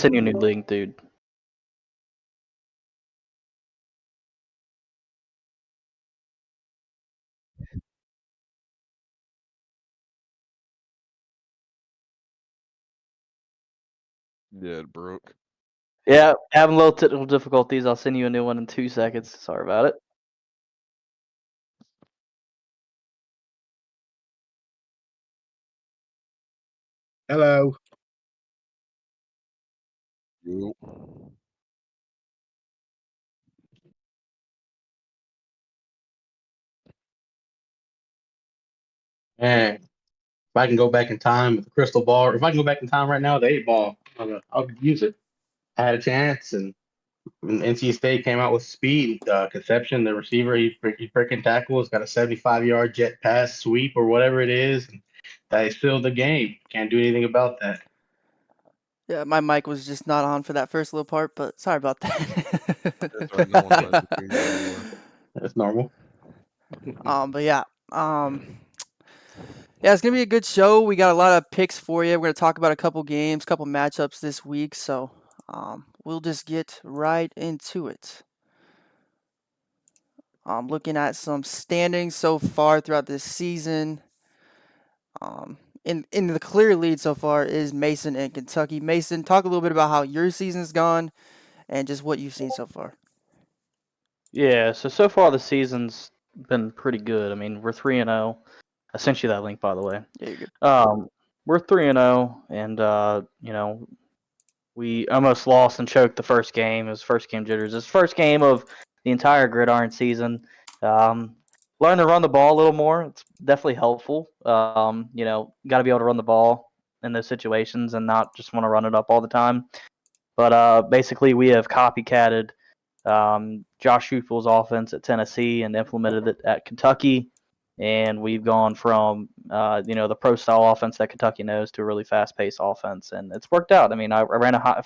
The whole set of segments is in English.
send you a new link, dude. Yeah, it broke. Yeah, having a little technical difficulties. I'll send you a new one in 2 seconds. Sorry about it. Hello. Yo. Man, if I can go back in time with the crystal ball, or if I can go back in time right now with the 8 ball, I'll use it. I had a chance, and when NC State came out with speed. Conception, the receiver, he freaking tackles, got a 75-yard jet pass sweep or whatever it is. And that sealed the game. Can't do anything about that. Yeah, my mic was just not on for that first little part, but sorry about that. That's right, no one knows anything anymore. That's normal. But yeah, yeah, it's gonna be a good show. We got a lot of picks for you. We're gonna talk about a couple games, couple matchups this week. So, we'll just get right into it. Looking at some standings so far throughout this season. In the clear lead so far is Mason and Kentucky. Mason, talk a little bit about how your season's gone and just what you've seen so far. Yeah, so far the season's been pretty good. I mean, we're 3-0. I sent you that link, by the way. Yeah, you're good. We're 3-0, and you know, we almost lost and choked the first game. It was first game jitters. It's the first game of the entire gridiron season. Learn to run the ball a little more. It's definitely helpful. You know, got to be able to run the ball in those situations and not just want to run it up all the time. But basically, we have copycatted Josh Heupel's offense at Tennessee and implemented it at Kentucky. And we've gone from you know, the pro style offense that Kentucky knows to a really fast paced offense, and it's worked out. I mean, I ran a high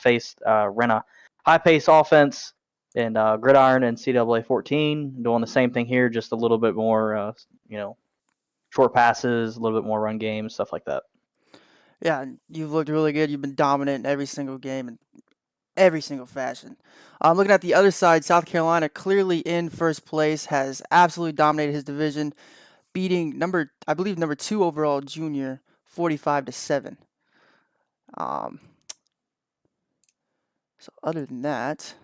paced offense in gridiron and CAA 14, doing the same thing here, just a little bit more you know, short passes, a little bit more run game, stuff like that. Yeah, you've looked really good. You've been dominant in every single game and every single fashion. Looking at the other side, South Carolina clearly in first place, has absolutely dominated his division, beating number 2 overall junior 45-7. So other than that,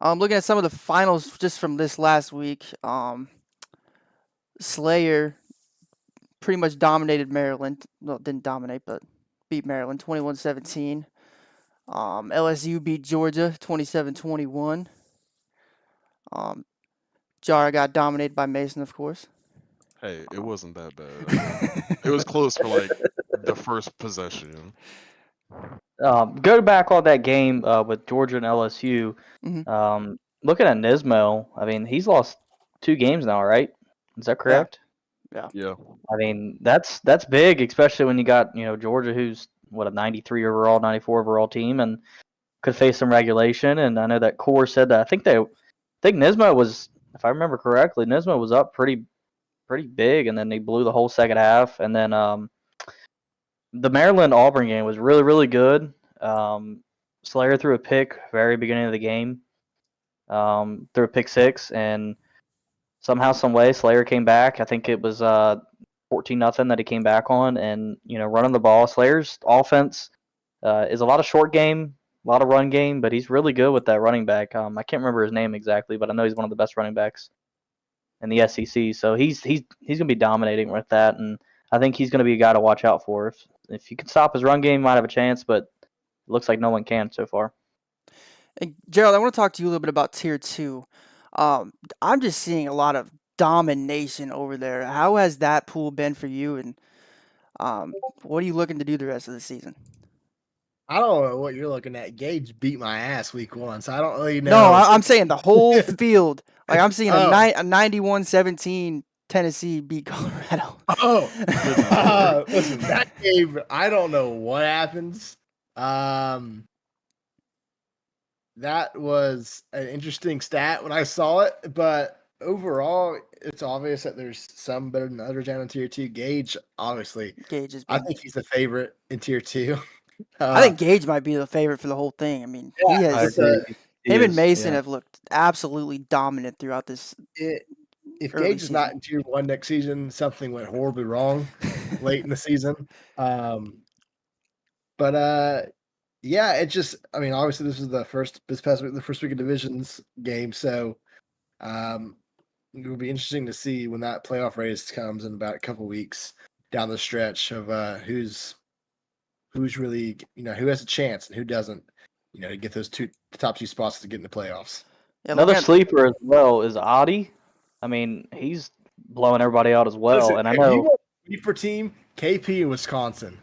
looking at some of the finals just from this last week, Slayer pretty much dominated Maryland. Well, didn't dominate, but beat Maryland 21-17. LSU beat Georgia 27-21. Jara got dominated by Mason, of course. Hey, it wasn't that bad. I mean, it was close for like the first possession. Go back on that game with Georgia and LSU. Looking at Nismo, I mean, he's lost 2 games now, right? Is that correct? Yeah. I mean, that's big, especially when you got, you know, Georgia, who's what, a 93 overall, 94 overall team, and could face some regulation. And I know that Core said that. I think Nismo was, if I remember correctly, Nismo was up pretty big, and then they blew the whole second half. And then the Maryland Auburn game was really, really good. Slayer threw a pick very beginning of the game, threw a pick 6, and somehow, some way, Slayer came back. I think it was 14-0 that he came back on, and you know, running the ball. Slayer's offense is a lot of short game, a lot of run game, but he's really good with that running back. I can't remember his name exactly, but I know he's one of the best running backs in the SEC. So he's gonna be dominating with that, and I think he's gonna be a guy to watch out for. If you can stop his run game, you might have a chance, but it looks like no one can so far. And Gerald, I want to talk to you a little bit about Tier 2. I'm just seeing a lot of domination over there. How has that pool been for you, and what are you looking to do the rest of the season? I don't know what you're looking at. Gage beat my ass week 1, so I don't really know. No, I'm saying the whole field. Like, I'm seeing a 91-17 Tennessee beat Colorado. Listen, that game, I don't know what happens. That was an interesting stat when I saw it, but overall, it's obvious that there's some better than others down in tier 2. Gage, obviously, Gage has I been. think he's the favorite in tier 2. I think Gage might be the favorite for the whole thing. I mean, he Yeah, I has. agree. He Him and is, Mason yeah. have looked absolutely dominant throughout this if early Gage is not season. in tier 1 next season, something went horribly wrong late in the season. But yeah, it just, I mean, obviously this is the first week of divisions game, so it will be interesting to see when that playoff race comes in about a couple weeks down the stretch of who's really, who has a chance and who doesn't, to get those the top 2 spots to get in the playoffs. Yeah, Another looking at sleeper as well is Adi. I mean, he's blowing everybody out as well. Listen, And I if you know want a sleeper team, KP in Wisconsin.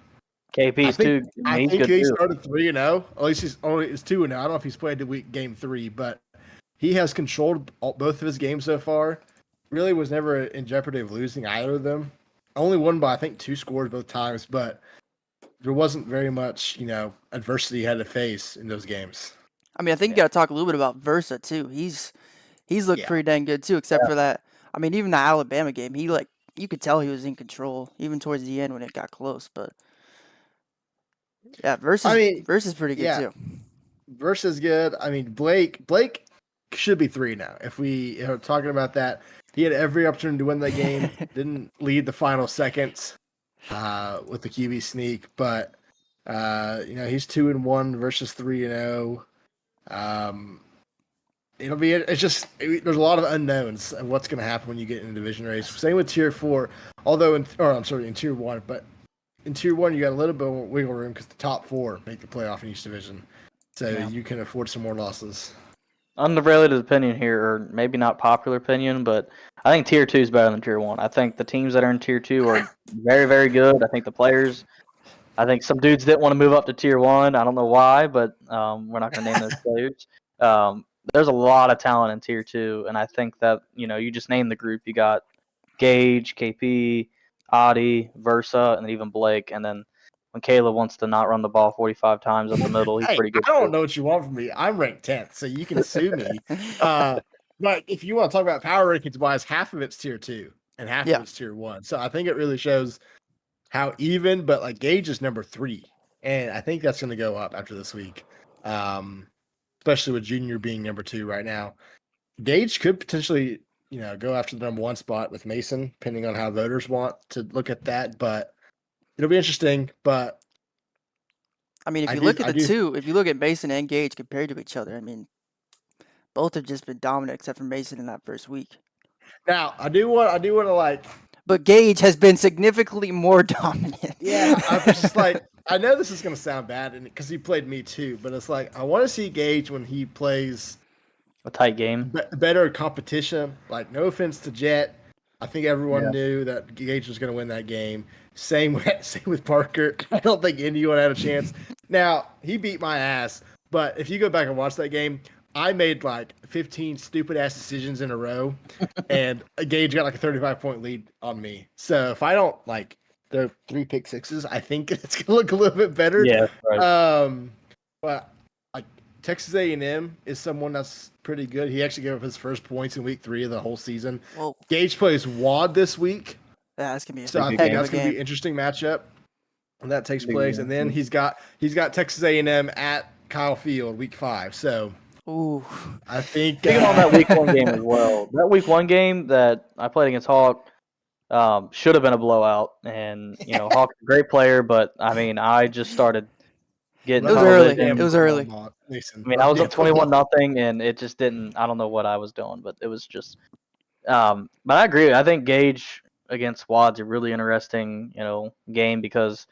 KP's too. I mean, he's good he too. started 3-0. At least he's 2-0. I don't know if he's played game 3, but he has controlled both of his games so far. Really was never in jeopardy of losing either of them. Only won by, I think, 2 scores both times, but there wasn't very much, adversity he had to face in those games. I mean, I think you got to talk a little bit about Versa too. He's looked pretty dang good too, except for that. I mean, even the Alabama game, you could tell he was in control even towards the end when it got close. But yeah, Versa's pretty good too. Versa's good. I mean, Blake should be 3 now. If we are talking about that, he had every opportunity to win that game. Didn't lead the final seconds with the QB sneak, but he's 2-1 versus 3-0. There's a lot of unknowns of what's going to happen when you get in the division race. Same with tier 4, in tier 1, but in tier 1 you got a little bit more wiggle room because the top 4 make the playoff in each division, so you can afford some more losses. Unrelated opinion here, or maybe not popular opinion, but I think tier 2 is better than tier 1. I think the teams that are in tier 2 are very, very good. I think the players. I think some dudes didn't want to move up to tier 1. I don't know why, but we're not going to name those players. There's a lot of talent in tier 2, and I think that you just name the group. You got Gage, KP, Adi, Versa, and then even Blake, and then when Caleb wants to not run the ball 45 times up the middle, he's pretty good. I don't know what you want from me. I'm ranked 10th, so you can sue me. But if you want to talk about power rankings wise, half of it's tier 2 and half of it's tier 1. So I think it really shows how even, but like Gage is number 3. And I think that's going to go up after this week. Especially with Junior being number 2 right now. Gage could potentially, go after the number 1 spot with Mason, depending on how voters want to look at that. But it'll be interesting. But I mean, if you look at Mason and Gage compared to each other, I mean, both have just been dominant except for Mason in that first week. Now, I do want to but Gage has been significantly more dominant. Yeah, I was just I know this is going to sound bad because he played me too, but it's I want to see Gage when he plays a tight game, better competition. No offense to Jet, I think everyone knew that Gage was going to win that game. Same with Parker. I don't think anyone had a chance. Now, he beat my ass, but if you go back and watch that game, I made 15 stupid ass decisions in a row, and Gage got a 35-point lead on me. So if I don't there are 3 pick sixes, I think it's gonna look a little bit better. Yeah, right. But Texas A&M is someone that's pretty good. He actually gave up his first points in week 3 of the whole season. Whoa. Gage plays Wad this week. Yeah, that's gonna be I think that's gonna be an interesting matchup when that takes place. And then he's got Texas A&M at Kyle Field week 5. So. Ooh. I think thinking on that week 1 game as well. That week 1 game that I played against Hawk should have been a blowout. And Hawk's a great player, but I mean, I just started getting. It was early. It was early. I mean, I was up 21-0, and it just didn't. I don't know what I was doing, but it was just. But I agree. I think Gage against Wad's a really interesting, game because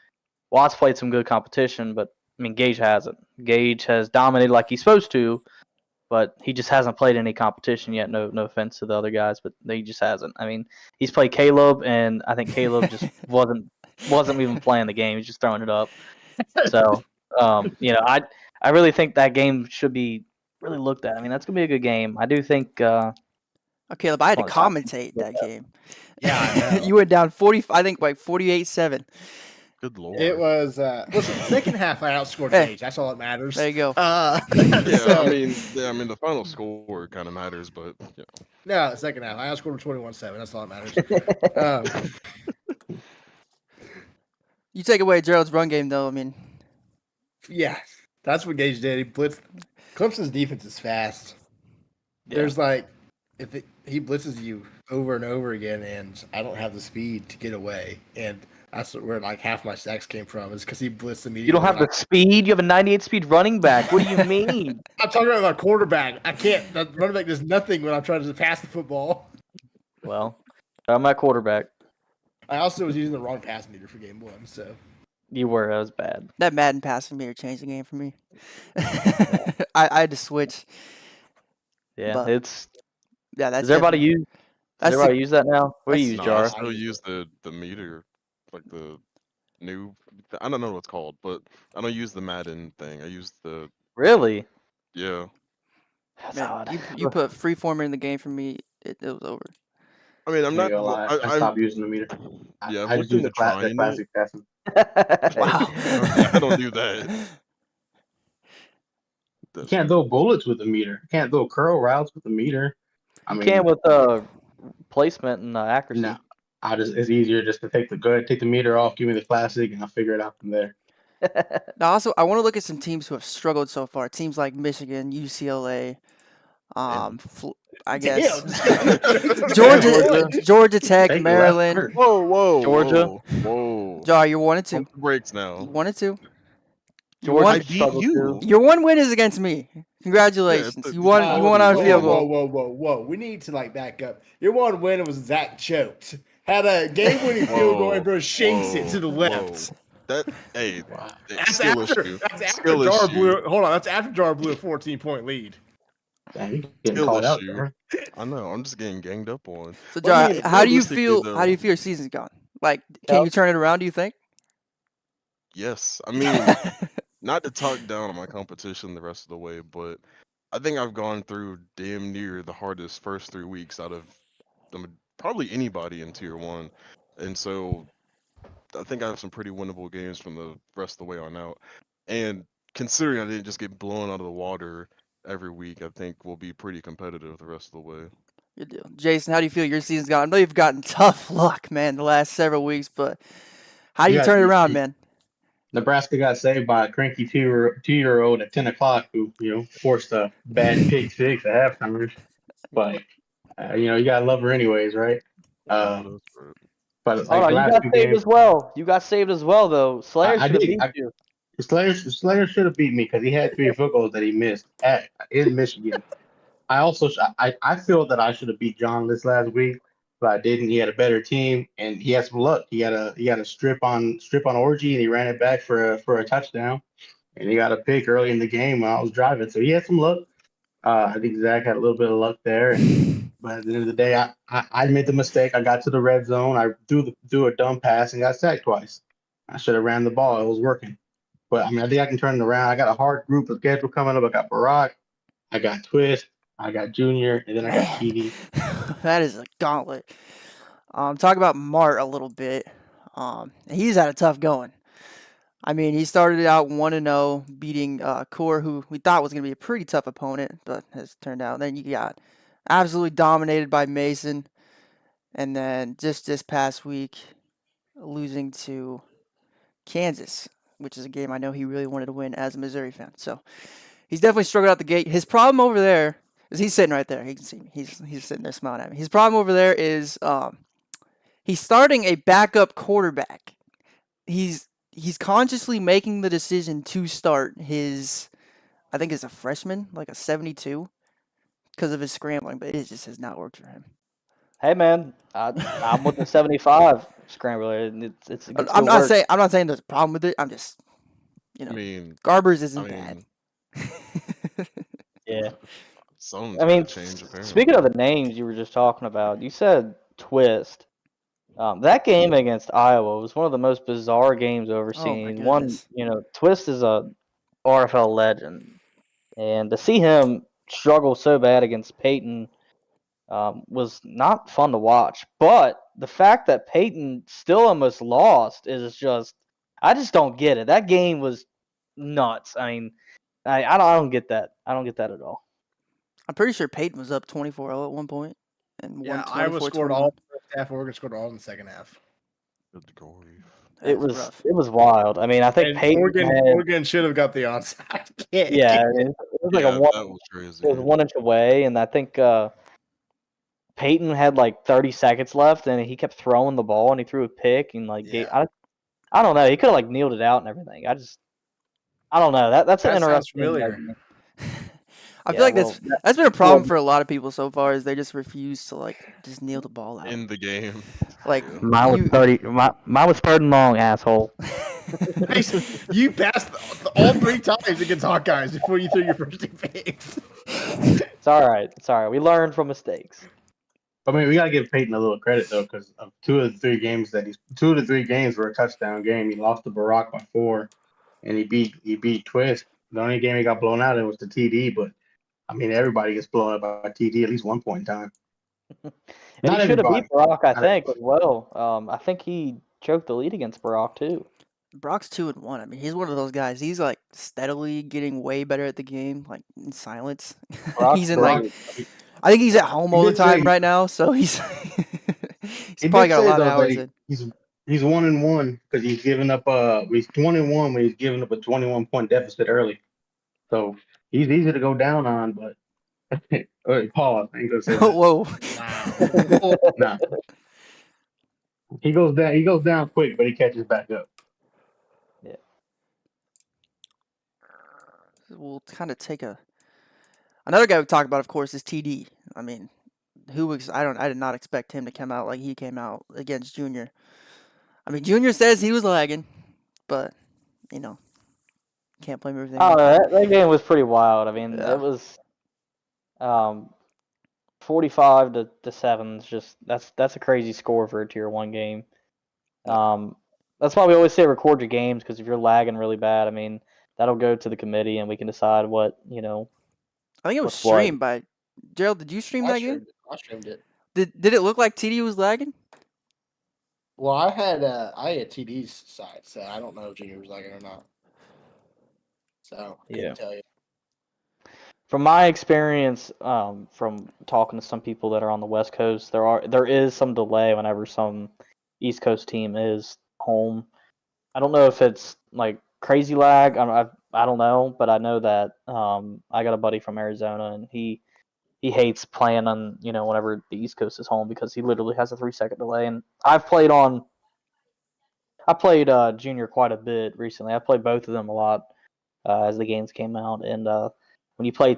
Wad's played some good competition, but I mean, Gage hasn't. Gage has dominated like he's supposed to. But he just hasn't played any competition yet. No offense to the other guys, but he just hasn't. I mean, he's played Caleb, and I think Caleb just wasn't even playing the game. He's just throwing it up. So, I really think that game should be really looked at. I mean, that's gonna be a good game. I do think. Caleb, I had to commentate that game. Yeah, I know. You went down 40. I think 48-7. Good lord. It was listen. Second half, I outscored Hey. Gage. That's all that matters. There you go. Yeah, so- I mean, the final score kind of matters, but yeah. no, second half, I outscored 21-7. That's all that matters. You take away Gerald's run game, though. I mean, Yeah, that's what Gage did. He blitzed. Clemson's defense is fast. There's like, he blitzes you over and over again, and I don't have the speed to get away, and that's where like half my sacks came from is because he blitzed immediately. You don't have the speed. You have a 98 speed running back. What do you mean? I'm talking about my quarterback. I can't. The running back does nothing when I'm trying to pass the football. Well, I'm my quarterback. I also was using the wrong pass meter for game one, so. You were. That was bad. that Madden passing meter changed the game for me. I had to switch. Yeah, But it's. Yeah, that's Does everybody definitely- use? Does that's the- everybody use that now? What do you use, that's- No, I Jar? still use the meter, like the new. I don't know what it's called, but I don't use the Madden thing. I use the Really? yeah. That's man, odd. you put freeformer in the game for me, it was over. I mean, I'm I'm not. not gonna lie. I stopped using the meter. Yeah, I I've just looked use the into trying classic passing. Wow. I don't do that. You can't throw bullets with the meter. You can't throw curl routes with the meter. I You mean, can with placement and accuracy. no. It's easier just to take the meter off, give me the classic, and I'll figure it out from there. Now, also, I want to look at some teams who have struggled so far. Teams like Michigan, UCLA, I guess Georgia Tech, Take the left Maryland. first. Whoa, Georgia. Whoa. Jar, you're 1-2. Pump the brakes now. 1-2. Georgia I beat struggled you. too. Your one win is against me. Congratulations. but You won. it's You won on a quality. field Whoa, goal. whoa. We need to like back up. Your one win was Zach choked. Had a game-winning field goal and bro shanks it to the left. That hey, That's skill after, issue. that's after Skill Jar issue. blew. Hold on, that's after Jar blew a 14-point lead. Damn, you getting Skill called out issue. there. I know. I'm just getting ganged up on. So, Well, I Jar, mean, how do you realistically, feel? though- How do you feel your season's gone? Like, can you turn it around? Do you think? Yes, I mean, not to talk down on my competition the rest of the way, but I think I've gone through damn near the hardest first 3 weeks out of probably anybody in Tier 1. And so I think I have some pretty winnable games from the rest of the way on out. And considering I didn't just get blown out of the water every week, I think we'll be pretty competitive the rest of the way. Good deal. Jason, how do you feel your season's gone? I know you've gotten tough luck, man, the last several weeks, but how do you Yeah, turn it around, man? Nebraska got saved by a cranky two-year-old at 10 o'clock who, forced a bad pick six at halftime. But, you gotta love her anyways, right? Yeah, that's right. But Oh, like no, the you last got two saved games, as well. You got saved as well, though. Slayer I should have did. beat you. Slayer should have beat me because he had 3 field goals that he missed in Michigan. I feel that I should have beat John this last week, but I didn't. He had a better team and he had some luck. He had a strip on Orgy and he ran it back for a touchdown, and he got a pick early in the game while I was driving. So he had some luck. I think Zach had a little bit of luck there, but at the end of the day, I made the mistake. I got to the red zone. I threw a dumb pass and got sacked twice. I should have ran the ball. It was working. But I mean, I think I can turn it around. I got a hard group of schedule coming up. I got Barack, I got Twist, I got Junior, and then I got TD. That is a gauntlet. Talk about Mart a little bit. He's had a tough going. I mean, he started out 1-0, beating Core, who we thought was going to be a pretty tough opponent, but has turned out. Then you got absolutely dominated by Mason, and then just this past week, losing to Kansas, which is a game I know he really wanted to win as a Missouri fan. So he's definitely struggled out the gate. His problem over there is he's sitting right there. He can see me. He's sitting there smiling at me. His problem over there is he's starting a backup quarterback. He's consciously making the decision to start his, I think it's a freshman, like a 72, because of his scrambling, but it just has not worked for him. Hey, man, I'm with the 75 scrambler. And it's I'm not saying there's a problem with it. I'm just, I mean, Garbers isn't bad. Yeah. Something's I mean, gotta change, apparently. speaking of the names you were just talking about, you said Twist. That game against Iowa was one of the most bizarre games I've ever Oh, my seen. goodness. Twist is a RFL legend, and to see him struggle so bad against Peyton was not fun to watch. But the fact that Peyton still almost lost is just I just don't get it. That game was nuts. I mean, I don't get that. I don't get that at all. I'm pretty sure Peyton was up 24-0 at one point and Yeah, won Iowa scored all 24-21. in the first half. Oregon scored all in the second half. Good grief. It That's was rough. wild. I mean, I think And Peyton had, Oregon should have got the onside kick. yeah, I mean, it was like Yeah, a one. that was crazy. It was 1 inch away, and I think Peyton had like 30 seconds left, and he kept throwing the ball, and he threw a pick, and like Yeah. I don't know. He could have like kneeled it out and everything. I don't know. That's an That sounds interesting. familiar. I Yeah, feel like well, that's been a problem for a lot of people so far is they just refuse to like just kneel the ball out. In the game. Like Yeah. Mine was you- 30. Mine was 3rd and long, asshole. You passed all 3 times against Hawkeyes before you threw your first 2 picks. It's all right. It's all right. We learn from mistakes. I mean, we gotta give Peyton a little credit though, because of 2 of the 3 games that 2 of the 3 games were a touchdown game. He lost to Barack by 4, and he beat Twist. The only game he got blown out in was the TD, but I mean, everybody gets blown up by TD at least one point in time. And Not he should have beat everybody. Barack, I Not think, as well. I think he choked the lead against Barack too. Brock's 2-1. I mean, he's one of those guys. He's like steadily getting way better at the game, like in silence. He's in like, I think he's at home all the time right now, so he's he's probably got a lot of hours in. He's 1-1 because he's given up he's 1-1 when he's giving up a 21-point deficit early. So he's easy to go down on, but pause. I ain't gonna say that. Whoa. Wow. Nah. He goes down quick, but he catches back up. We'll kind of take another guy we talked about, of course, is TD. I mean, I did not expect him to come out like he came out against Junior. I mean, Junior says he was lagging, but can't blame everything. Oh, that game was pretty wild. I mean, Yeah. it was 45 to 7. It's just that's a crazy score for a tier 1 game. That's why we always say record your games, because if you're lagging really bad, I mean, that'll go to the committee and we can decide what. I think it was what's what. streamed by Gerald. Did you stream that game? I streamed it. Did it look like TD was lagging? Well, I had TD's side, so I don't know if Junior was lagging or not. So couldn't tell you. From my experience, from talking to some people that are on the West Coast, there is some delay whenever some East Coast team is home. I don't know if it's like crazy lag. I don't know, but I know that I got a buddy from Arizona, and he hates playing on whenever the East Coast is home, because he literally has a 3-second delay. And I played Junior quite a bit recently. I played both of them a lot as the games came out, and when you play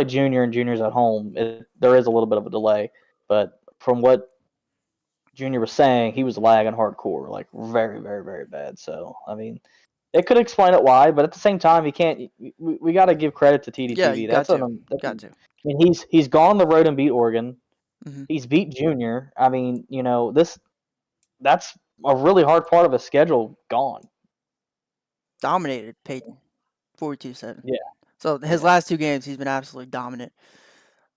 Junior and Junior's at home, there is a little bit of a delay. But from what Junior was saying, he was lagging hardcore, like very, very, very bad. So I mean, it could explain it why, but at the same time, you can't. We got to give credit to TDTV. Yeah, you got to. I mean, he's gone the road and beat Oregon. Mhm. He's beat Junior. I mean, that's a really hard part of his schedule gone. Dominated Peyton, 42-7. Yeah. So his last 2 games, he's been absolutely dominant.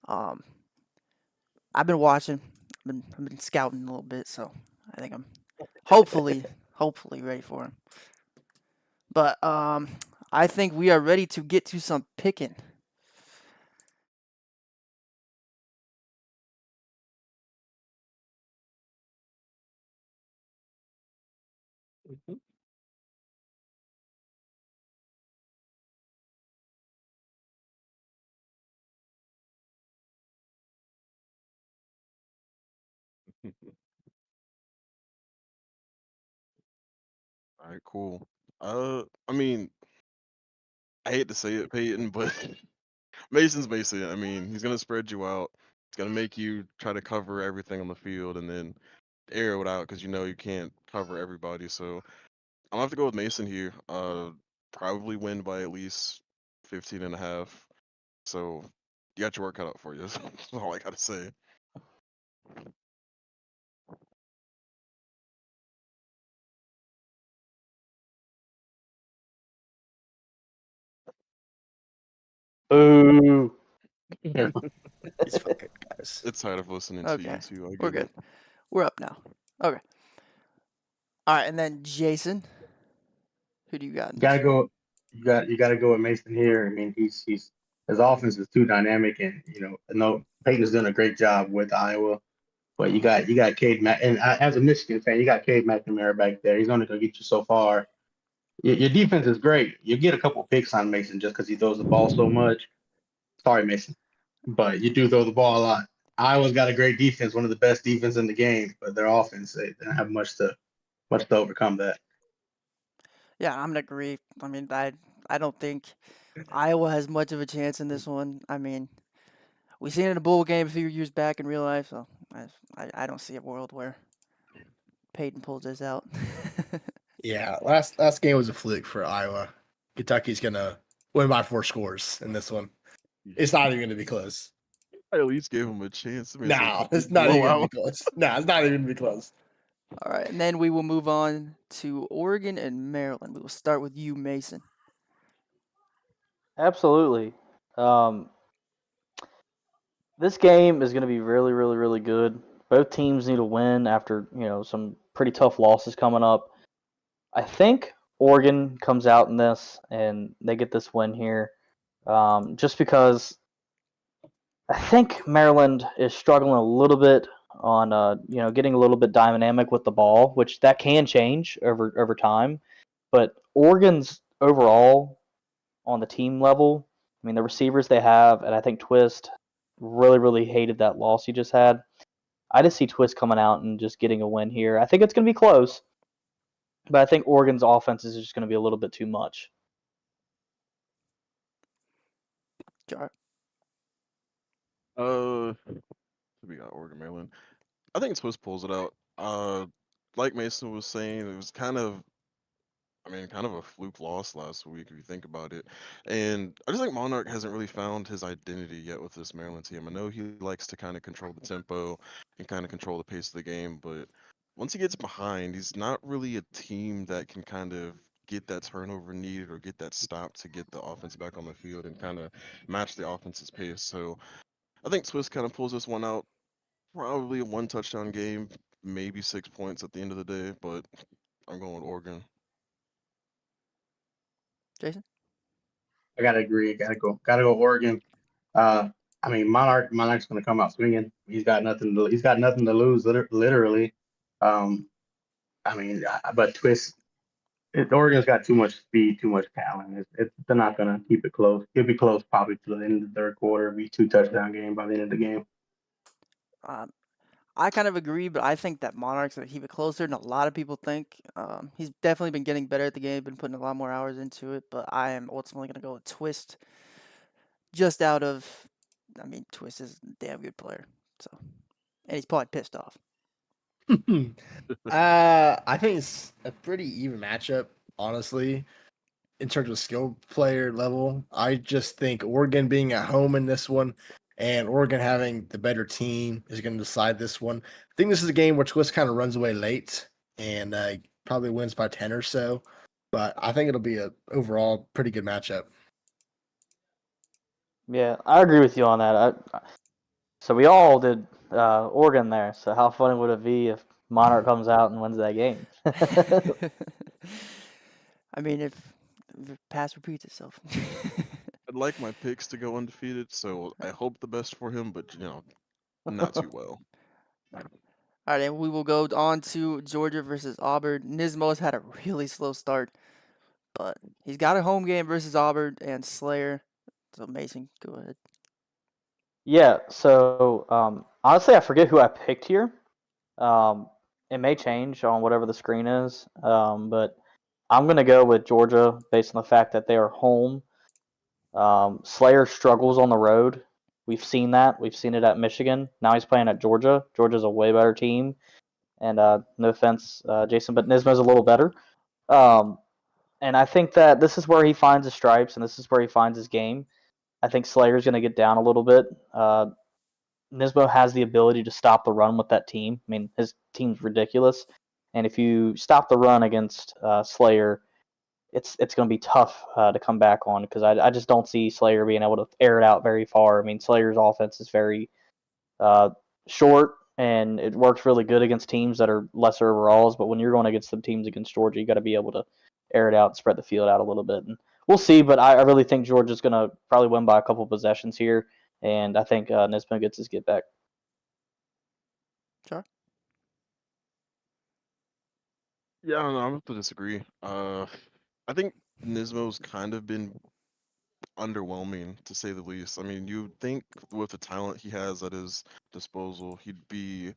I've been watching. I've been scouting a little bit, so I think I'm hopefully ready for him. But I think we are ready to get to some picking. All right, cool. I mean, I hate to say it, Peyton, but Mason's Mason. I mean, he's gonna spread you out. He's gonna make you try to cover everything on the field, and then air it out because you can't cover everybody. So I'm gonna have to go with Mason here. Probably win by at least 15.5. So you got your work cut out for you. That's all I gotta say. Boo. It's fine, guys. It's tired of listening Okay, to you too. I we're get good. it. We're up now. Okay. All right, and then Jason. Who do you got? You gotta go. You gotta go with Mason here. I mean, he's his offense is too dynamic, and no, Peyton's done a great job with Iowa. But you got Cade Mack, and as a Michigan fan, you got Cade McNamara back there. He's only gonna get you so far. Your defense is great. You get a couple picks on Mason just because he throws the ball so much. Sorry, Mason, but you do throw the ball a lot. Iowa's got a great defense, one of the best defense in the game, but their offense they don't have much to overcome that. Yeah, I'm gonna agree. I mean, I don't think Iowa has much of a chance in this one. I mean, we seen it in a bowl game a few years back in real life, so I don't see a world where Peyton pulls this out. Yeah, last game was a fluke for Iowa. Kentucky's gonna win by 4 scores in this one. It's not even gonna be close. I at least gave him a chance. I mean, No, it's not even gonna be close. No, it's not even gonna be close. All right, and then we will move on to Oregon and Maryland. We will start with you, Mason. Absolutely. This game is going to be really, really, really good. Both teams need to win after some pretty tough losses coming up. I think Oregon comes out in this and they get this win here, just because I think Maryland is struggling a little bit on getting a little bit dynamic with the ball, which that can change over time. But Oregon's overall on the team level, I mean the receivers they have, and I think Twist really, really hated that loss he just had. I just see Twist coming out and just getting a win here. I think it's going to be close, but I think Oregon's offense is just going to be a little bit too much. Jar. We got Oregon, Maryland. I think Swiss pulls it out. Like Mason was saying, it was kind of a fluke loss last week if you think about it. And I just think Monarch hasn't really found his identity yet with this Maryland team. I know he likes to kind of control the tempo and kind of control the pace of the game, but once he gets behind, he's not really a team that can kind of get that turnover needed or get that stop to get the offense back on the field and kind of match the offense's pace. So I think Swiss kind of pulls this one out. Probably a 1 touchdown game, maybe 6 points at the end of the day, but I'm going with Oregon. Jason? I gotta agree. Gotta go Oregon. I mean, Monarch's gonna come out swinging. He's got nothing to lose, literally. I mean, but Twist. Oregon's got too much speed, too much talent. They're not gonna keep it close. It'll be close probably to the end of the third quarter. It'll be 2 touchdown game by the end of the game. I kind of agree, but I think that Monarch's going to keep it closer than a lot of people think. He's definitely been getting better at the game, been putting a lot more hours into it, but I am ultimately going to go with Twist just out of, I mean, Twist is a damn good player, so, and he's probably pissed off. I think it's a pretty even matchup, honestly, in terms of skill player level. I just think Oregon being at home in this one and Oregon having the better team is going to decide this one. I think this is a game where Twist kind of runs away late and probably wins by 10 or so, but I think it'll be a overall pretty good matchup. Yeah, I agree with you on that. So we all did Oregon there. So how funny would it be if Monarch comes out and wins that game? I mean, if the past repeats itself. I'd like my picks to go undefeated, so I hope the best for him, but not too well. All right, and we will go on to Georgia versus Auburn. Nismo's had a really slow start, but he's got a home game versus Auburn and Slayer. So Mason, go ahead. Yeah, so honestly, I forget who I picked here. It may change on whatever the screen is, but I'm going to go with Georgia based on the fact that they are home. Slayer struggles on the road. We've seen that. We've seen it at Michigan. Now he's playing at Georgia. Georgia's a way better team. And no offense, Jason, but Nismo's a little better. And I think that this is where he finds his stripes, and this is where he finds his game. I think Slayer's going to get down a little bit. Nismo has the ability to stop the run with that team. I mean, his team's ridiculous. And if you stop the run against Slayer, it's going to be tough to come back on because I just don't see Slayer being able to air it out very far. I mean, Slayer's offense is very short, and it works really good against teams that are lesser overalls. But when you're going against some teams against Georgia, you got to be able to air it out and spread the field out a little bit. And we'll see, but I really think Georgia's going to probably win by a couple possessions here, and I think Nismo gets his get back. Sure. Yeah, I don't know. I'm going to disagree. I think Nismo's kind of been underwhelming, to say the least. I mean, you think with the talent he has at his disposal, he'd be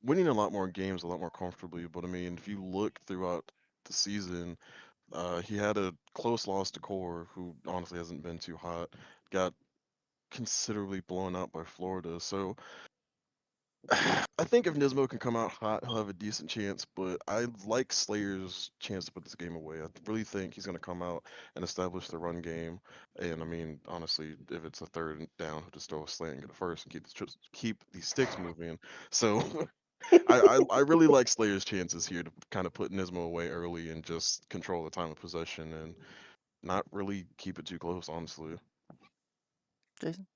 winning a lot more games a lot more comfortably. But I mean, if you look throughout the season, he had a close loss to Core, who honestly hasn't been too hot. Got considerably blown out by Florida. So I think if Nismo can come out hot, he'll have a decent chance. But I like Slayer's chance to put this game away. I really think he's going to come out and establish the run game. And I mean, honestly, if it's a third down, he'll just throw a slant and get a first and keep these sticks moving. So I really like Slayer's chances here to kind of put Nismo away early and just control the time of possession and not really keep it too close, honestly. Jason?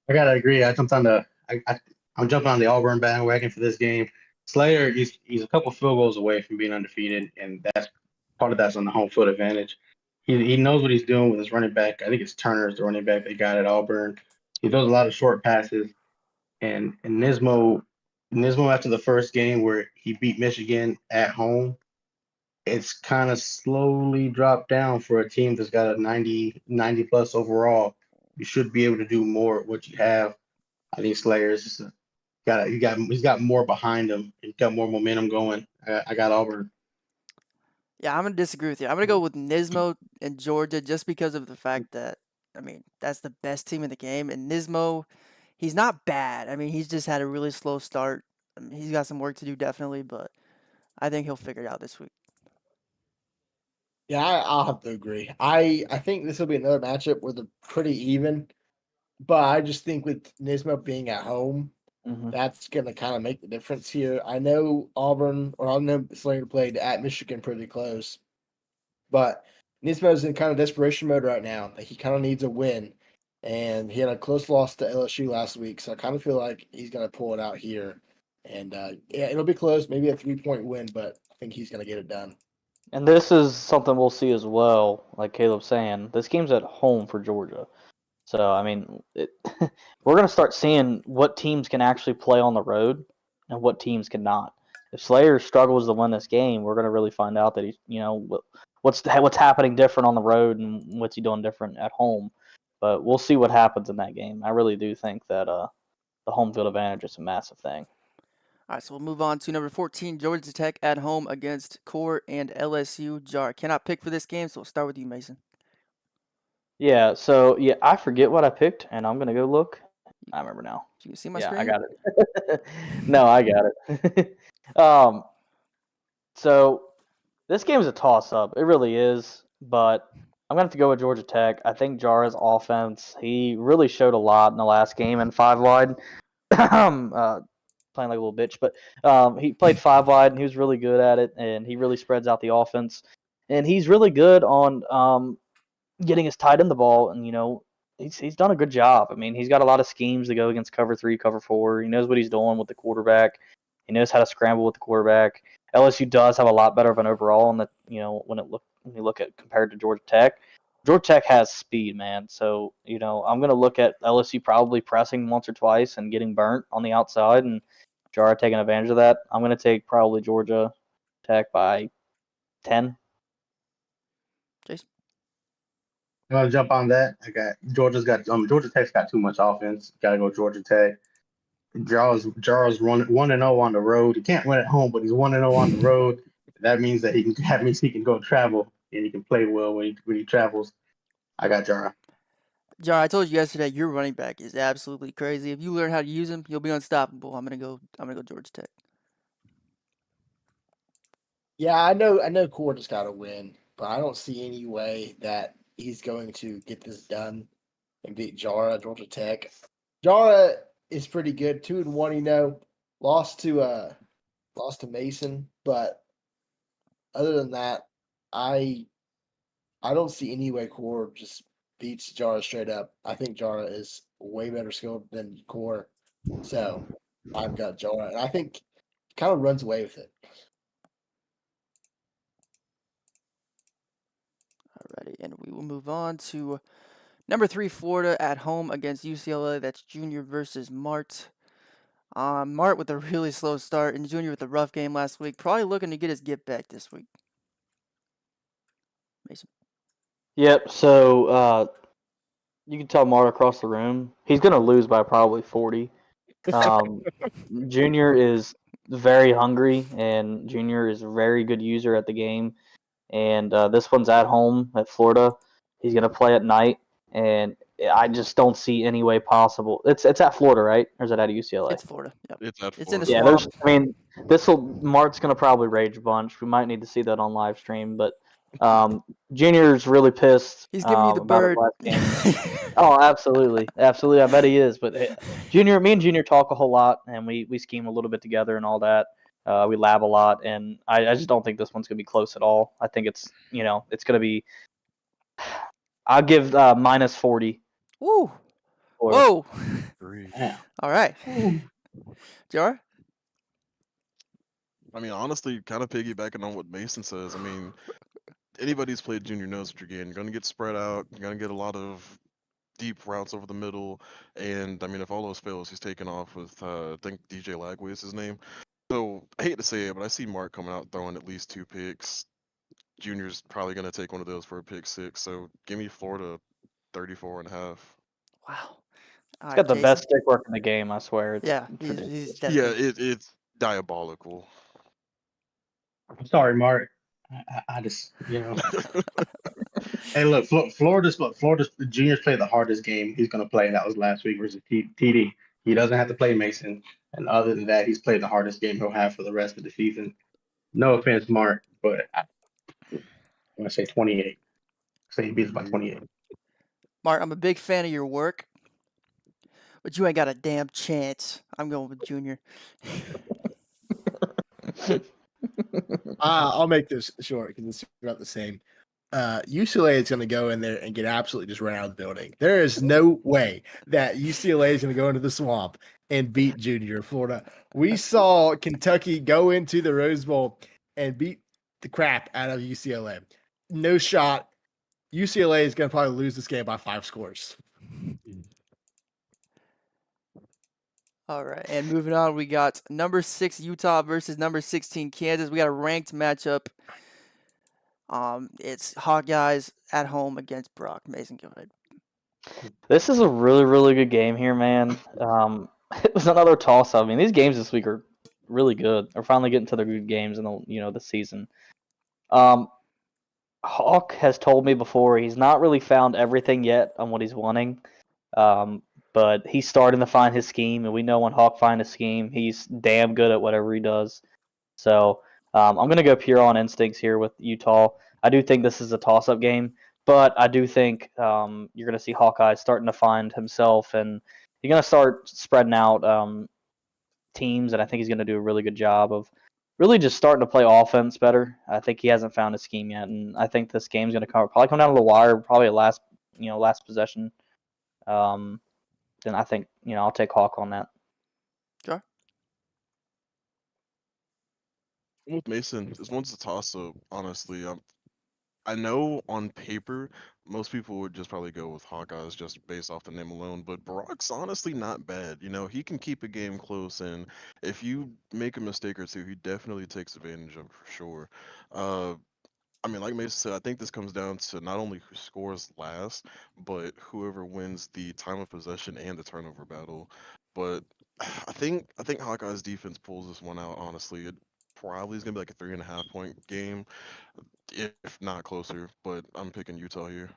I gotta agree. I'm jumping on the Auburn bandwagon for this game. Slayer, he's a couple field goals away from being undefeated, and that's part of that's on the home field advantage. He knows what he's doing with his running back. I think it's Turner is the running back they got at Auburn. He does a lot of short passes, and Nismo after the first game where he beat Michigan at home, it's kind of slowly dropped down for a team that's got a 90 plus overall. You should be able to do more with what you have. I think Slayer's just he's got more behind him. He's got more momentum going. I got Auburn. Yeah, I'm gonna disagree with you. I'm gonna go with Nismo and Georgia just because of the fact that that's the best team in the game, and Nismo, he's not bad. I mean, he's just had a really slow start. He's got some work to do definitely, but I think he'll figure it out this week. Yeah, I'll have to agree. I think this will be another matchup where they're pretty even, but I just think with Nismo being at home, that's going to kind of make the difference here. I know Slater played at Michigan pretty close, but Nismo's in kind of desperation mode right now. He kind of needs a win, and he had a close loss to LSU last week, so I kind of feel like he's going to pull it out here. And yeah, it'll be close, maybe a 3-point win, but I think he's going to get it done. And this is something we'll see as well, like Caleb's saying. This game's at home for Georgia. So, I mean, we're going to start seeing what teams can actually play on the road and what teams cannot. If Slayer struggles to win this game, we're going to really find out that he's, what's happening different on the road and what's he doing different at home. But we'll see what happens in that game. I really do think that the home field advantage is a massive thing. All right, so we'll move on to number 14, Georgia Tech at home against Core and LSU. Jar cannot pick for this game, so we'll start with you, Mason. Yeah, so I forget what I picked, and I'm gonna go look. I remember now. Do you see my Yeah, screen? I got it. No, I got it. So this game is a toss-up. It really is, but I'm gonna have to go with Georgia Tech. I think Jara's offense. He really showed a lot in the last game in 5 wide. Playing like a little bitch, but he played 5 wide and he was really good at it, and he really spreads out the offense, and he's really good on getting his tight end the ball, and he's done a good job. I mean, he's got a lot of schemes to go against cover 3, cover 4. He knows what he's doing with the quarterback. He knows how to scramble with the quarterback. LSU does have a lot better of an overall, and that when you look at compared to Georgia Tech. Georgia Tech has speed, man. So I'm going to look at LSU probably pressing once or twice and getting burnt on the outside, and Jara taking advantage of that. I'm going to take probably Georgia Tech by 10. Jason? I'm gonna jump on that. Georgia Tech's got too much offense. Got to go Georgia Tech. Jarrell's 1-0 on the road. He can't win at home, but he's 1-0 on the road. That means he can go travel and he can play well when he travels. I got Jarrell. Jar, I told you yesterday your running back is absolutely crazy. If you learn how to use him, you'll be unstoppable. I'm gonna go Georgia Tech. Yeah, I know Core just got to win, but I don't see any way that he's going to get this done and beat Georgia Tech. Jara is pretty good, 2-1. Lost to Mason, but other than that, I don't see any way Core just beats Jara straight up. I think Jara is way better skilled than Core, So I've got Georgia. And I think he kind of runs away with it. Alrighty, and we will move on to number 3, Florida at home against UCLA. That's Junior versus Mart. Mart with a really slow start, and Junior with a rough game last week. Probably looking to get his get back this week. Mason. Yep. So you can tell Mart across the room he's going to lose by probably 40. Junior is very hungry, and Junior is a very good user at the game. And this one's at home at Florida. He's going to play at night, and I just don't see any way possible. It's at Florida, right? Or is it at UCLA? It's Florida. Yep. It's at It's in the Florida. Yeah, swamp. there's. I mean, Mart's going to probably rage a bunch. We might need to see that on live stream, but Junior's really pissed He's giving you the about his bird. last game. Oh, absolutely, absolutely. I bet he is. But me and Junior talk a whole lot, and we scheme a little bit together and all that. We lab a lot, and I just don't think this one's gonna be close at all. I think it's it's gonna be. I'll give minus 40. Woo! Florida. Whoa! Three. Yeah. All right, Jar. I mean, honestly, kind of piggybacking on what Mason says. I mean, anybody who's played Junior knows what you're getting. You're going to get spread out. You're going to get a lot of deep routes over the middle. And, I mean, if all those fails, he's taken off with, I think DJ Lagway is his name. So, I hate to say it, but I see Mark coming out throwing at least 2 picks. Junior's probably going to take one of those for a pick 6. So, give me Florida 34.5. Wow. All He's right, got the Jason. best stick work in the game. I swear. It's Yeah, he's ridiculous. definitely. Yeah, it's diabolical. I'm sorry, Mark. I just, Hey, look, Florida's juniors play the hardest game he's going to play. That was last week versus TD. He doesn't have to play Mason. And other than that, he's played the hardest game he'll have for the rest of the season. No offense, Mark, but I'm going to say 28. Say he beats by 28. Mark, I'm a big fan of your work, but you ain't got a damn chance. I'm going with Junior. I'll make this short because it's about the same. UCLA is going to go in there and get absolutely just run out of the building. There is no way that UCLA is going to go into the swamp and beat Junior Florida. We saw Kentucky go into the Rose Bowl and beat the crap out of UCLA. No shot. UCLA is going to probably lose this game by 5 scores. All right, and moving on, we got number 6 Utah versus number 16 Kansas. We got a ranked matchup. It's Hawkeyes at home against Brock. Mason, go ahead. This is a really, really good game here, man. It was another toss-up. I mean, these games this week are really good. They're finally getting to the good games in the season. Hawk has told me before he's not really found everything yet on what he's wanting, but he's starting to find his scheme, and we know when Hawk finds a scheme, he's damn good at whatever he does. So I'm going to go pure on instincts here with Utah. I do think this is a toss-up game, but I do think you're going to see Hawkeye starting to find himself, and he's going to start spreading out teams, and I think he's going to do a really good job of really just starting to play offense better. I think he hasn't found his scheme yet, and I think this game's going to probably come down to the wire, probably last possession. And I think I'll take Hawk on that. Sure. I'm with Mason. This one's a toss-up, honestly. I know on paper, most people would just probably go with Hawkeyes just based off the name alone, but Brock's honestly not bad. He can keep a game close, and if you make a mistake or two, he definitely takes advantage of it for sure. I mean, like Mason said, I think this comes down to not only who scores last, but whoever wins the time of possession and the turnover battle. But I think Hawkeye's defense pulls this one out. Honestly, it probably is gonna be like a 3.5 point game, if not closer. But I'm picking Utah here.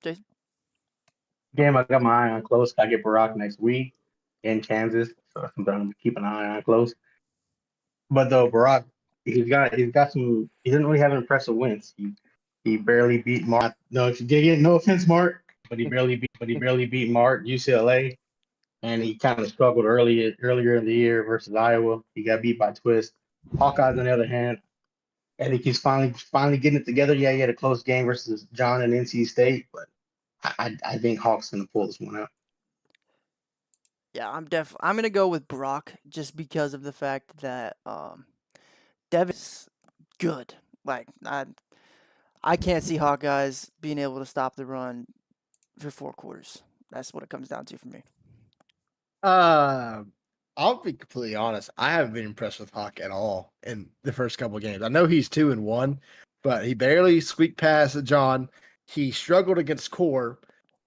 Jason? Game I got my eye on close. I get Barack next week in Kansas, so that's something I'm gonna keep an eye on close. But though Barack, he's got some. He doesn't really have impressive wins. He barely beat Mark. No, if you did it, no offense, Mark, but he barely beat Mark UCLA, and he kind of struggled earlier in the year versus Iowa. He got beat by Twist. Hawkeyes, on the other hand, I think he's finally getting it together. Yeah, he had a close game versus John and NC State, but I think Hawk's gonna pull this one out. Yeah, I'm gonna go with Brock just because of the fact that Devin's good. Like I can't see Hawkeyes being able to stop the run for 4 quarters. That's what it comes down to for me. I'll be completely honest. I haven't been impressed with Hawk at all in the first couple of games. I know he's 2-1, but he barely squeaked past John. He struggled against Core,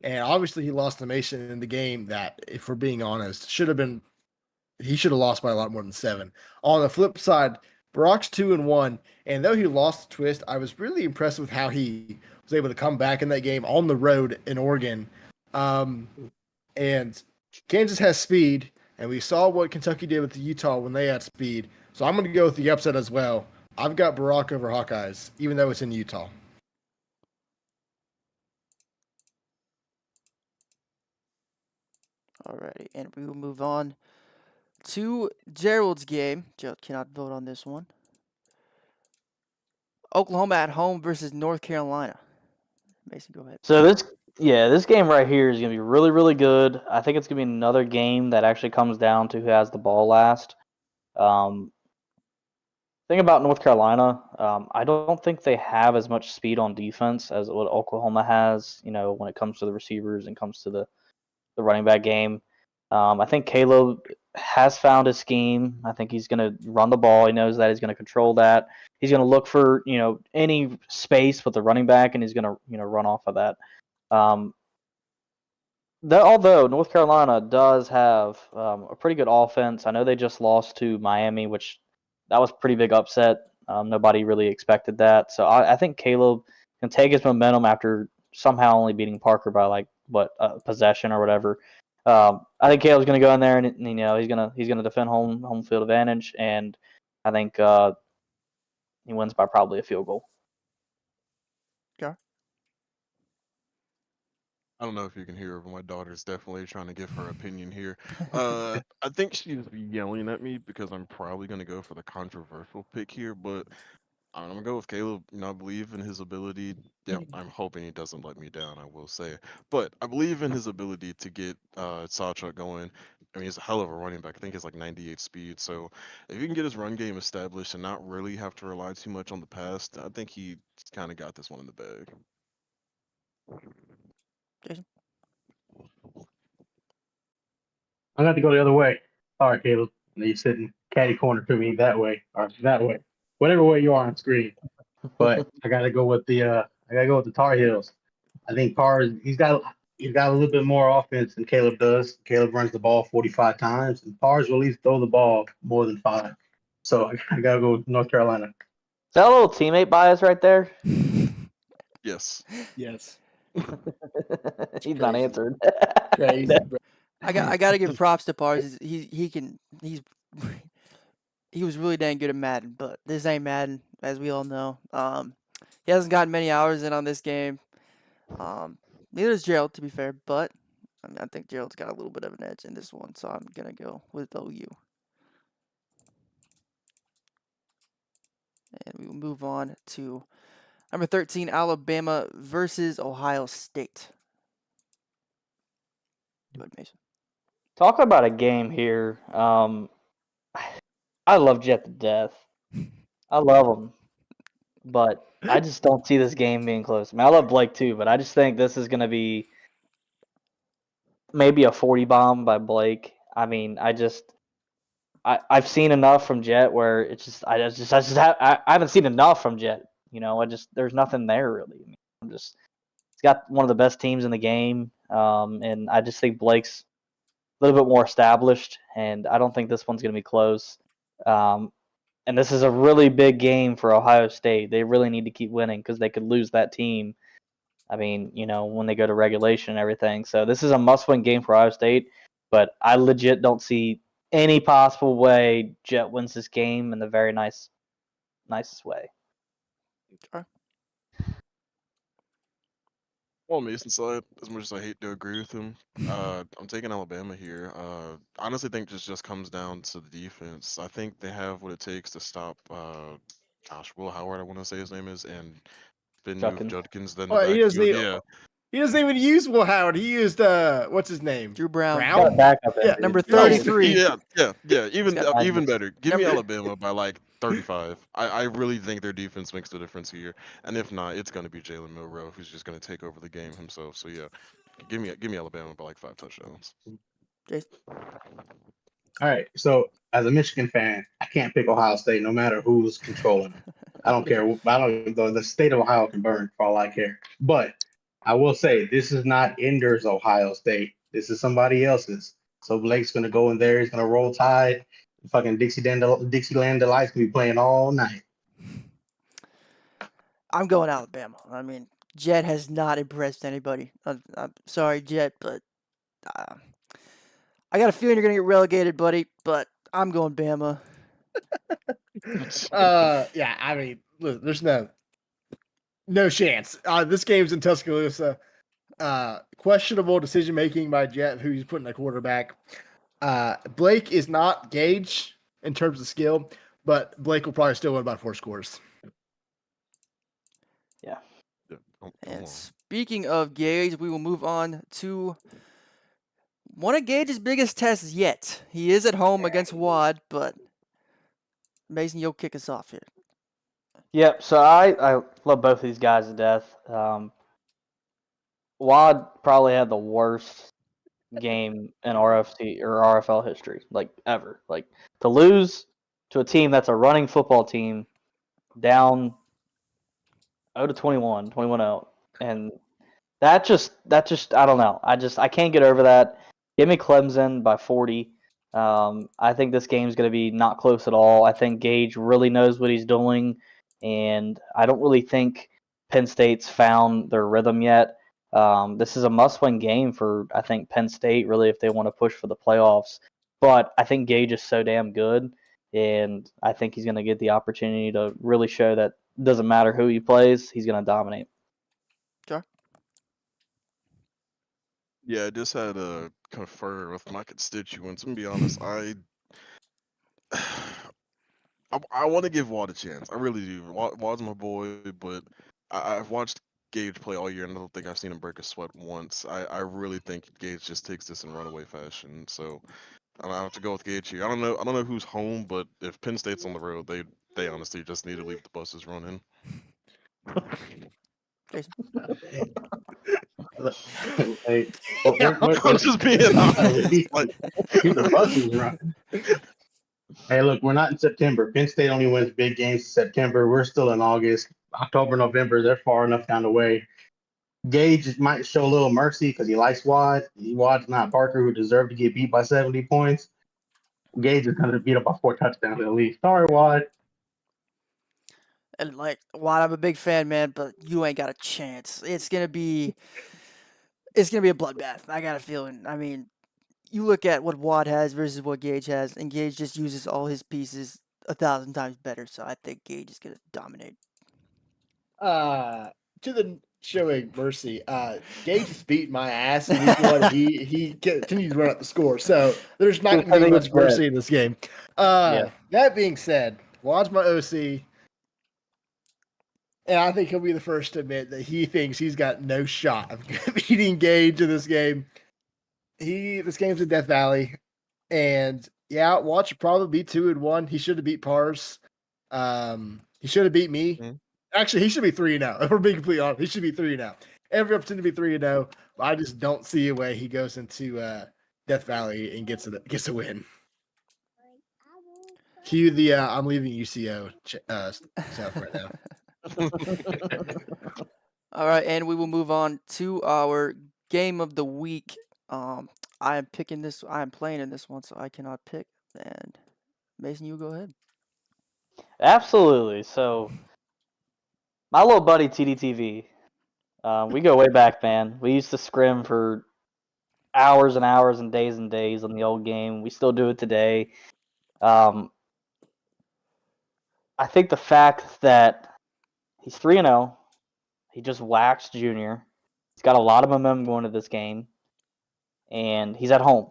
and obviously he lost to Mason in the game that, if we're being honest, he should have lost by a lot more than 7. On the flip side, Brock's 2-1, and though he lost the twist, I was really impressed with how he was able to come back in that game on the road in Oregon. And Kansas has speed, and we saw what Kentucky did with Utah when they had speed. So I'm going to go with the upset as well. I've got Brock over Hawkeyes, even though it's in Utah. Alrighty, and we will move on to Gerald's game. Gerald cannot vote on this one. Oklahoma at home versus North Carolina. Mason, go ahead. So this game right here is gonna be really, really good. I think it's gonna be another game that actually comes down to who has the ball last. Thing about North Carolina, I don't think they have as much speed on defense as what Oklahoma has. You know, when it comes to the receivers and comes to the running back game. I think Caleb has found his scheme. I think he's going to run the ball. He knows that he's going to control that. He's going to look for any space with the running back, and he's going to run off of that. Although North Carolina does have a pretty good offense, I know they just lost to Miami, which that was a pretty big upset. Nobody really expected that. So I think Caleb can take his momentum after somehow only beating Parker by possession or whatever. I think Caleb's going to go in there and he's gonna defend home field advantage, and I think he wins by probably a field goal. I don't know if you can hear her, but my daughter's definitely trying to give her opinion here. I think she's yelling at me because I'm probably going to go for the controversial pick here, but I'm going to go with Caleb. I believe in his ability. Yeah, I'm hoping he doesn't let me down, I will say. But I believe in his ability to get Sawchuck going. I mean, he's a hell of a running back. I think he's like 98 speed. So if he can get his run game established and not really have to rely too much on the pass, I think he kind of got this one in the bag. Jason? I'm going to go the other way. All right, Caleb. You're sitting catty corner to me that way or that way, whatever way you are on screen. But I got to go with the Tar Heels. I think Carr he's got a little bit more offense than Caleb does. Caleb runs the ball 45 times, and Parrs will at least throw the ball more than 5. So I got to go with North Carolina. Is that a little teammate bias right there? Yes. Yes. He's not answered. Crazy, bro. I got to give props to Parrs. He was really dang good at Madden, but this ain't Madden, as we all know. He hasn't gotten many hours in on this game. Neither is Gerald, to be fair, but I think Gerald's got a little bit of an edge in this one, so I'm gonna go with OU. And we will move on to number 13, Alabama versus Ohio State. Go ahead, Mason. Talk about a game here. I love Jet to death. I love him, but I just don't see this game being close. I mean, I love Blake too, but I just think this is going to be maybe a 40 bomb by Blake. I mean, I've seen enough from Jet where it's just I haven't seen enough from Jet. There's nothing there really. He's got one of the best teams in the game, and I just think Blake's a little bit more established, and I don't think this one's going to be close. And this is a really big game for Ohio State. They really need to keep winning because they could lose that team. I mean, when they go to regulation and everything. So this is a must-win game for Ohio State, but I legit don't see any possible way Jet wins this game in the very nicest way. Well, on Mason's side, as much as I hate to agree with him, I'm taking Alabama here. Honestly, think this just comes down to the defense. I think they have what it takes to stop, Will Howard, I want to say his name is, and Ben Judkins. Judkins. Then Well, the he doesn't backfield. need- Yeah, He doesn't even use Will Howard. He used what's his name? Drew Brown. Got a backup in, Yeah, dude. Number No, 33. Yeah. Even got- even better. Give me Number- Alabama by like 35. I really think their defense makes the difference here, and if not, it's gonna be Jalen Milroe who's just gonna take over the game himself. So yeah, give me Alabama by like 5 touchdowns. Jason. All right. So as a Michigan fan, I can't pick Ohio State no matter who's controlling them. I don't care. I don't. The state of Ohio can burn for all I care. But I will say this is not Ender's Ohio State. This is somebody else's. So Blake's gonna go in there. He's gonna roll tide. Fucking Dixieland Delights gonna be playing all night. I'm going Alabama. I mean, Jet has not impressed anybody. I'm sorry, Jet, but I got a feeling you're going to get relegated, buddy, but I'm going Bama. Yeah, I mean, look, there's no chance. This game's in Tuscaloosa. Questionable decision making by Jet, who he's putting a quarterback. Blake is not Gage in terms of skill, but Blake will probably still win by 4 scores. Yeah. And speaking of Gage, we will move on to one of Gage's biggest tests yet. He is at home against Wad, but Mason, you'll kick us off here. Yep. So I love both of these guys to death. Wad probably had the worst game in RFC or RFL history, like ever. Like to lose to a team that's a running football team down 0-21, 21-0, and that just I don't know. I can't get over that. Give me Clemson by 40. I think this game's going to be not close at all. I think Gage really knows what he's doing, and I don't really think Penn State's found their rhythm yet. This is a must-win game for, I think, Penn State, really, if they want to push for the playoffs. But I think Gage is so damn good, and I think he's going to get the opportunity to really show that it doesn't matter who he plays, he's going to dominate. Sure. Yeah, I just had to confer with my constituents and be honest. I want to give Wad a chance. I really do. Wad's my boy, but I've watched Gage play all year, and I don't think I've seen him break a sweat once. I really think Gage just takes this in runaway fashion. So I have to go with Gage here. I don't know who's home, but if Penn State's on the road, they honestly just need to leave the buses running. Jason. Hey, I'm just being honest. Like, keep the buses running. Hey, look, we're not in September. Penn State only wins big games in September. We're still in August. October, November, they're far enough down the way. Gage might show a little mercy because he likes Wad. Wad's not Parker, who deserved to get beat by 70 points. Gage is going to beat up by 4 touchdowns at least. Sorry, Wad. And like Wad, I'm a big fan, man, but you ain't got a chance. It's gonna be a bloodbath. I got a feeling. I mean, you look at what Wad has versus what Gage has, and Gage just uses all his pieces 1,000 times better. So I think Gage is gonna dominate. To the showing mercy, Gage has beat my ass in week 1. He continues to run up the score, so there's not going to be much mercy in this game. That being said, Wad's my OC, and I think he'll be the first to admit that he thinks he's got no shot of beating Gage in this game. This game's in Death Valley, and yeah, Wad should probably be 2-1. He should have beat Pars. He should have beat me. Mhm. Actually, he should be 3-0. If we're being completely honest, he should be 3-0. Every opportunity to be 3-0, but I just don't see a way he goes into Death Valley and gets a win. Cue the I'm leaving UCO stuff right now. All right, and we will move on to our game of the week. I am playing in this one, so I cannot pick. And Mason, you go ahead. Absolutely. So, my little buddy TDTV, we go way back, man. We used to scrim for hours and hours and days on the old game. We still do it today. I think the fact that he's 3-0, he just waxed Junior. He's got a lot of momentum going to this game, and he's at home.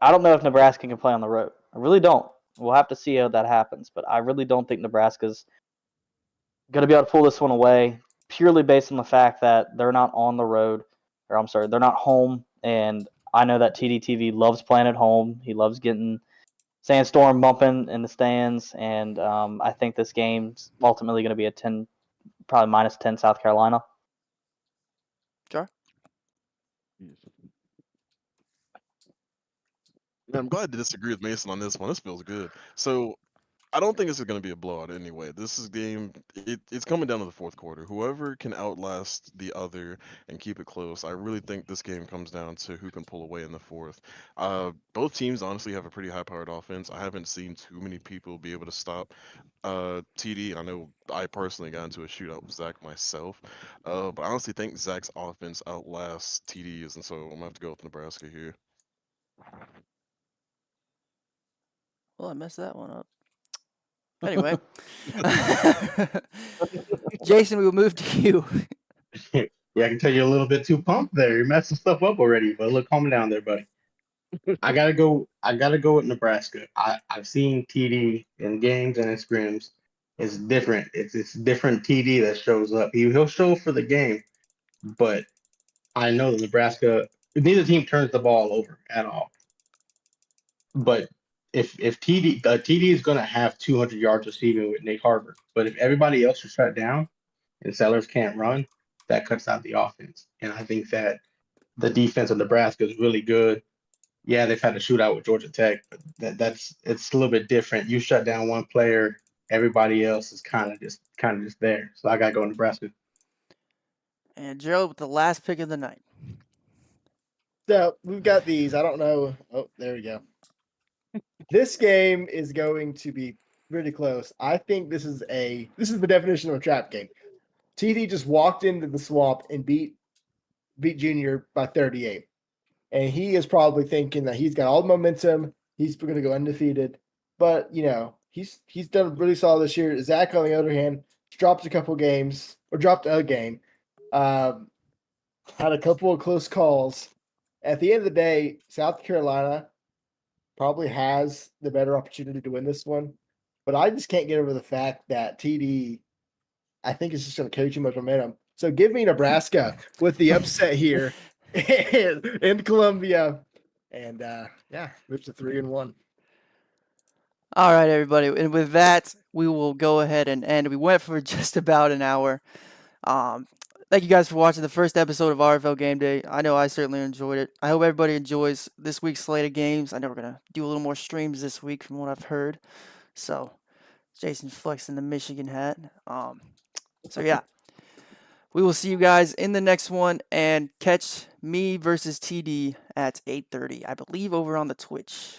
I don't know if Nebraska can play on the road. I really don't. We'll have to see how that happens, but I really don't think Nebraska's going to be able to pull this one away. purely based on the fact that they're not on the road, or I'm sorry, they're not home. And I know that TDTV loves playing at home. He loves getting Sandstorm bumping in the stands, and I think this game's ultimately going to be a 10, probably -10 South Carolina. Jar? Man, I'm glad to disagree with Mason on this one. This feels good. So I don't think this is going to be a blowout anyway. This is game. It's coming down to the fourth quarter. Whoever can outlast the other and keep it close. I really think this game comes down to who can pull away in the fourth. Both teams honestly have a pretty high-powered offense. I haven't seen too many people be able to stop TD. I know I personally got into a shootout with Zach myself, but I honestly think Zach's offense outlasts TD's, and so I'm gonna have to go with Nebraska here. Well, I messed that one up. Anyway, Jason, we will move to you. Yeah, I can tell you're a little bit too pumped there. You're messing stuff up already. But look, calm down there, buddy. I gotta go with Nebraska. I've seen TD in games and in scrims. It's different. It's different TD that shows up. He'll show up for the game, but I know that Nebraska, neither team turns the ball over at all. But if TD is gonna have 200 yards receiving with Nate Harbor, but if everybody else is shut down and Sellers can't run, that cuts out the offense. And I think that the defense of Nebraska is really good. Yeah, they've had a shootout with Georgia Tech, but it's a little bit different. You shut down one player, everybody else is kind of just there. So I gotta go Nebraska. And Gerald with the last pick of the night. So we've got these. I don't know. Oh, there we go. This game is going to be really close. I think this is the definition of a trap game. TD just walked into the swamp and beat Junior by 38. And he is probably thinking that he's got all the momentum. He's going to go undefeated. But, he's done really solid this year. Zach, on the other hand, dropped a game. Had a couple of close calls. At the end of the day, South Carolina probably has the better opportunity to win this one. But I just can't get over the fact that TD, I think, is just going to carry too much momentum. So give me Nebraska with the upset here in Columbia. And move to 3-1. All right, everybody. And with that, we will go ahead and end. We went for just about an hour. Thank you guys for watching the first episode of RFL Game Day. I know I certainly enjoyed it. I hope everybody enjoys this week's slate of games. I know we're going to do a little more streams this week from what I've heard. So, Jason flexing the Michigan hat. So, yeah. We will see you guys in the next one, and catch me versus TD at 8:30, I believe, over on the Twitch.